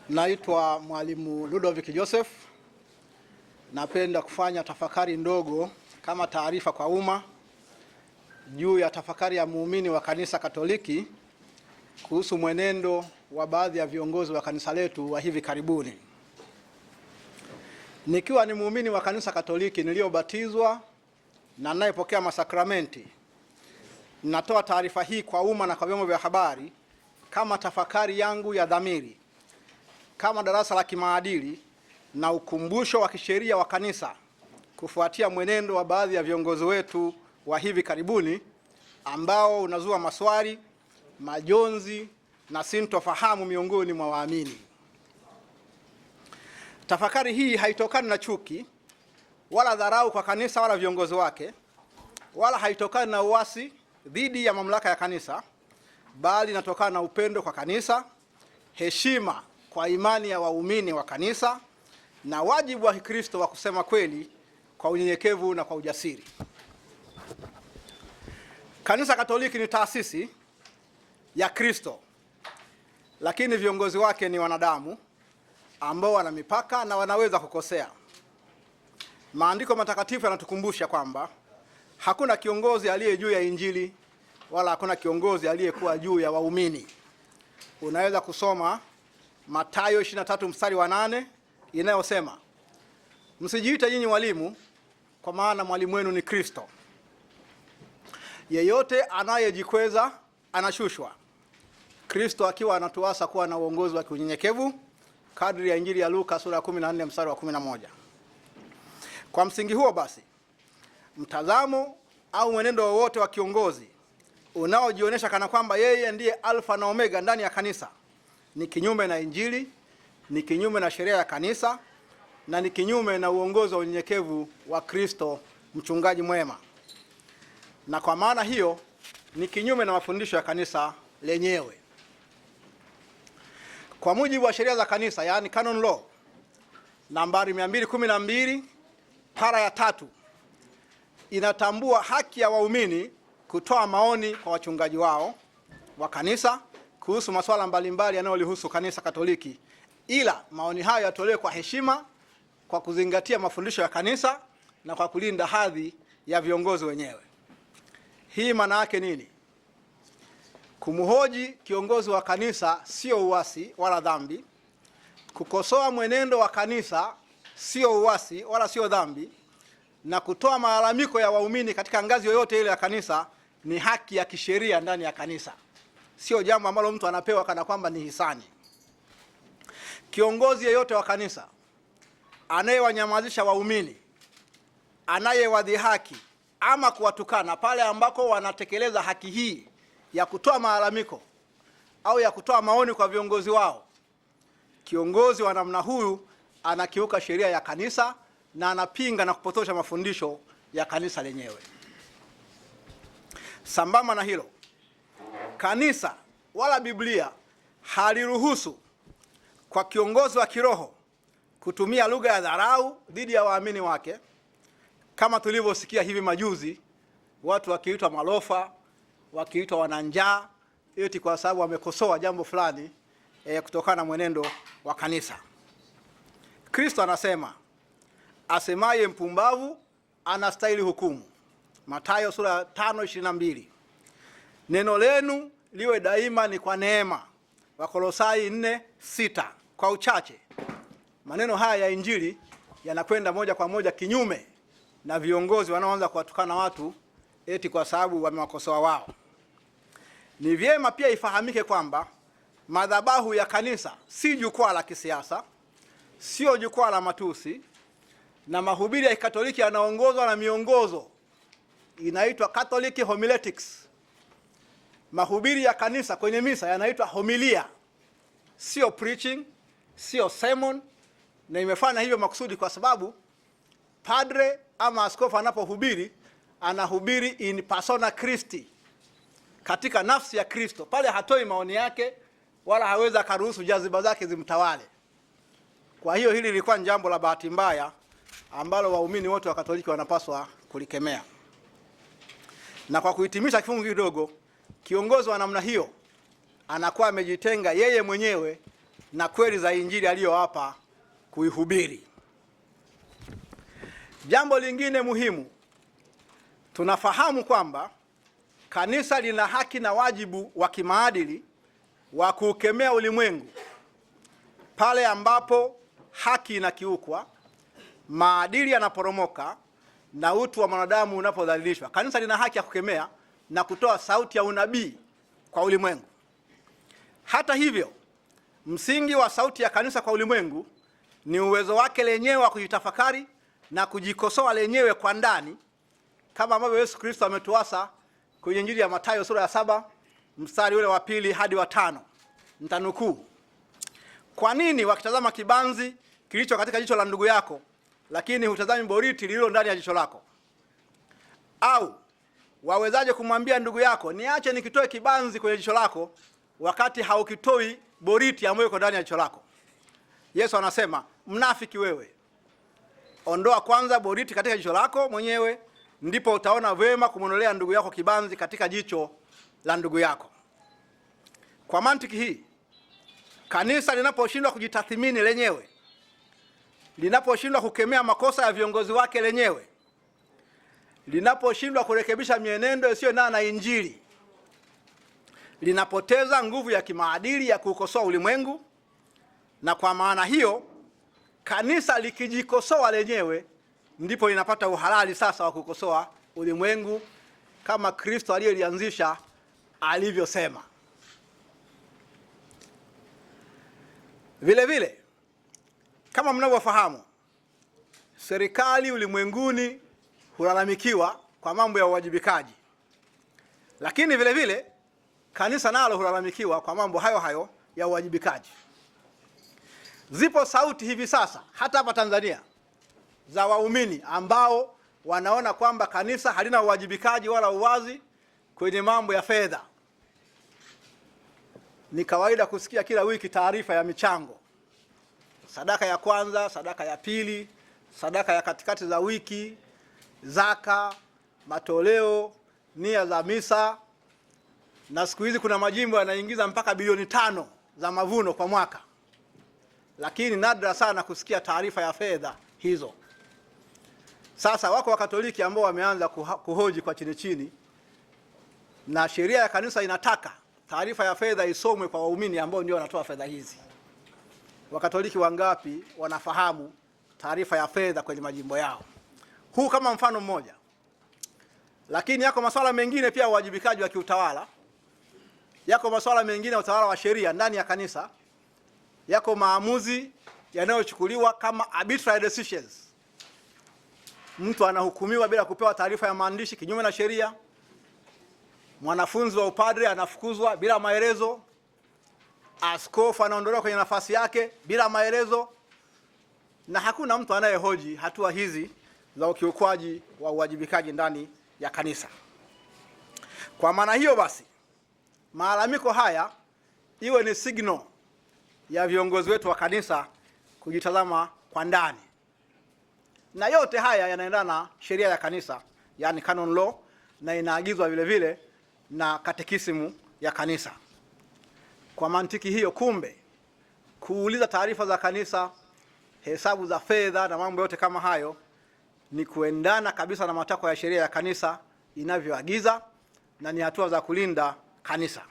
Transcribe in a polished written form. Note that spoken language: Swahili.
Naitwa Mwalimu Ludovick Joseph. Napenda kufanya tafakari ndogo kama taarifa kwa umma juu ya tafakari ya muumini wa Kanisa Katoliki kuhusu mwenendo wa baadhi ya viongozi wa kanisa letu wa hivi karibuni. Nikiwa ni muumini wa Kanisa Katoliki niliobatizwa na ninayepokea masakramenti, natoa taarifa hii kwa umma na kwa vyombo vya habari kama tafakari yangu ya dhamiri, kama darasa la kimaadili na ukumbusho wa kisheria wa kanisa kufuatia mwenendo wa baadhi ya viongozi wetu wa hivi karibuni ambao unazua maswali, majonzi na sintofahamu miongoni mwa waamini. Tafakari hii haitokani na chuki wala dharau kwa kanisa wala viongozi wake, wala haitokani na uasi dhidi ya mamlaka ya kanisa, bali inatokana na upendo kwa kanisa, heshima kwa imani ya waumini wa kanisa na wajibu wa Kristo wa kusema kweli kwa unyenyekevu na kwa ujasiri. Kanisa Katoliki ni taasisi ya Kristo, lakini viongozi wake ni wanadamu ambao wana mipaka na wanaweza kukosea. Maandiko matakatifu yanatukumbusha kwamba hakuna kiongozi aliye juu ya Injili wala hakuna kiongozi aliyekuwa juu ya waumini. Unaweza kusoma Mathayo 23 mstari wa 8 inayosema, msijiite nyinyi walimu, kwa maana mwalimu wenu ni Kristo. Yeyote anayejikweza anashushwa, Kristo akiwa anatuasa kuwa na uongozi wa unyenyekevu kadri ya Injili ya Luka sura ya 14 mstari wa 11. Kwa msingi huo basi, mtazamo au mwenendo wowote wa kiongozi unaojionyesha kana kwamba yeye ndiye alfa na omega ndani ya kanisa ni kinyume na Injili, ni kinyume na sheria ya kanisa na ni kinyume na uongozi wa unyenyekevu wa Kristo mchungaji mwema. Na kwa maana hiyo ni kinyume na mafundisho ya kanisa lenyewe. Kwa mujibu wa sheria za kanisa, yani canon law nambari 212 para ya 3, inatambua haki ya waumini kutoa maoni kwa wachungaji wao wa kanisa kuhusu masuala mbalimbali yanayolihusu Kanisa Katoliki, ila maoni hayo yatolewe kwa heshima, kwa kuzingatia mafundisho ya kanisa na kwa kulinda hadhi ya viongozi wenyewe. Hii maana yake nini? Kumhoji kiongozi wa kanisa sio uasi wala dhambi. Kukosoa mwenendo wa kanisa sio uasi wala sio dhambi. Na kutoa malalamiko ya waumini katika ngazi yoyote ile ya kanisa ni haki ya kisheria ndani ya kanisa. Sio jambo ambalo mtu anapewa kana kwamba ni hisani. Kiongozi yeyote wa kanisa anayewanyamazisha waumini, anayewadhihaki ama kuwatukana pale ambako wanatekeleza haki hii ya kutoa malalamiko au ya kutoa maoni kwa viongozi wao, kiongozi wa namna huyu anakiuka sheria ya kanisa na anapinga na kupotosha mafundisho ya kanisa lenyewe. Sambamba na hilo, kanisa wala Biblia haliruhusu kwa kiongozi wa kiroho kutumia lugha ya dharau dhidi ya waamini wake, kama tulivyosikia hivi majuzi watu wakiitwa malofa, wakiitwa wananjaa, eti kwa sababu wamekosoa jambo fulani kutokana na mwenendo wa kanisa. Kristo anasema, asemaye mpumbavu anastahili hukumu. Mathayo sura 5:22. Neno lenu liwe daima ni kwa neema. Wakolosai 4:6. Kwa uchache, maneno haya ya Injili yanakwenda moja kwa moja kinyume na viongozi wanaoanza kuwatukana watu eti kwa sababu wamewakosoa wao. Ni vyema pia ifahamike kwamba madhabahu ya kanisa si jukwaa la kisiasa, sio jukwaa la matusi, na mahubiri ya Katoliki yanaongozwa na miongozo inaitwa Catholic Homiletics. Mahubiri ya kanisa kwenye misa yanaitwa homilia, sio preaching, sio sermon, na imefanya hivyo makusudi kwa sababu padre ama askofu anapohubiri anahubiri in persona Christi, katika nafsi ya Kristo. Pale hatoi maoni yake wala hawezi karuhusu jaziba zake zimtawale. Kwa hiyo hili lilikuwa jambo la bahati mbaya ambalo waumini wote wa Katoliki wanapaswa kulikemea. Na kwa kuhitimisha kifungu kidogo, kiongozi wa namna hiyo anakuwa amejitenga yeye mwenyewe na kweli za Injili aliyowapa kuihubiri. Jambo lingine muhimu, tunafahamu kwamba kanisa lina haki na wajibu wa kimaadili wa kuukemea ulimwengu pale ambapo haki inakiukwa, maadili yanaporomoka na utu wa mwanadamu unapodhalilishwa. Kanisa lina haki ya kukemea na kutoa sauti ya unabii kwa ulimwengu. Hata hivyo, msingi wa sauti ya kanisa kwa ulimwengu ni uwezo wake lenyewe wa kujitafakari na kujikosoa lenyewe kwa ndani, kama ambavyo Yesu Kristo ametuasa kwenye Injili ya Mathayo sura ya 7 mstari ule wa 2 hadi wa 5. Nitanukuu: kwa nini wakitazama kibanzi kilicho katika jicho la ndugu yako, lakini hutazami boriti lililo ndani ya jicho lako? Au wawezaje kumwambia ndugu yako, niache nikitoe kibanzi kwenye jicho lako, wakati haukitoi boriti ambayo iko ndani ya jicho lako? Yesu anasema, mnafiki wewe, ondoa kwanza boriti katika jicho lako mwenyewe, ndipo utaona vema kumwondolea ndugu yako kibanzi katika jicho la ndugu yako. Kwa mantiki hii, kanisa linaposhindwa kujitathmini lenyewe, linaposhindwa kukemea makosa ya viongozi wake lenyewe, linaposhindwa kurekebisha mienendo isiyo na Injili, linapoteza nguvu ya kimaadili ya kuukosoa ulimwengu. Na kwa maana hiyo, kanisa likijikosoa lenyewe ndipo linapata uhalali sasa wa kukosoa ulimwengu kama Kristo aliyelianzisha alivyosema. Vile vile, kama mnavyofahamu, serikali ulimwenguni hulalamikiwa kwa mambo ya uwajibikaji, lakini vile vile kanisa nalo hulalamikiwa kwa mambo hayo hayo ya uwajibikaji. Zipo sauti hivi sasa hata hapa Tanzania za waumini ambao wanaona kwamba kanisa halina uwajibikaji wala uwazi kwenye mambo ya fedha. Ni kawaida kusikia kila wiki taarifa ya michango: sadaka ya kwanza, sadaka ya pili, sadaka ya katikati za wiki, zaka, matoleo, nia za misa. Na siku hizi kuna majimbo yanaingiza mpaka bilioni 5 za mavuno kwa mwaka. Lakini nadra sana kusikia taarifa ya fedha hizo. Sasa wako Wakatoliki ambao wameanza kuhoji kwa chini chini, na sheria ya kanisa inataka taarifa ya fedha isomwe kwa waumini ambao ndio wanatoa fedha hizi. Wakatoliki wangapi wanafahamu taarifa ya fedha kwenye majimbo yao? Huu kama mfano mmoja. Lakini yako masuala mengine pia, uwajibikaji wa kiutawala. Yako masuala mengine ya utawala wa sheria ndani ya kanisa. Yako maamuzi yanayochukuliwa kama arbitrary decisions. Mtu anahukumiwa bila kupewa taarifa ya maandishi kinyume na sheria. Mwanafunzi wa upadre anafukuzwa bila maelezo. Askofu anaondolewa kwenye nafasi yake bila maelezo. Na hakuna mtu anayehoji hatua hizi za ukiukwaji wa uwajibikaji ndani ya kanisa. Kwa maana hiyo basi, malalamiko haya iwe ni signal ya viongozi wetu wa kanisa kujitazama kwa ndani. Na yote haya yanaendana na sheria ya kanisa, yani canon law, na inaagizwa vile vile na katekisimu ya kanisa. Kwa mantiki hiyo, kumbe kuuliza taarifa za kanisa, hesabu za fedha na mambo yote kama hayo ni kuendana kabisa na matakwa ya sheria ya kanisa inavyoagiza, na ni hatua za kulinda kanisa.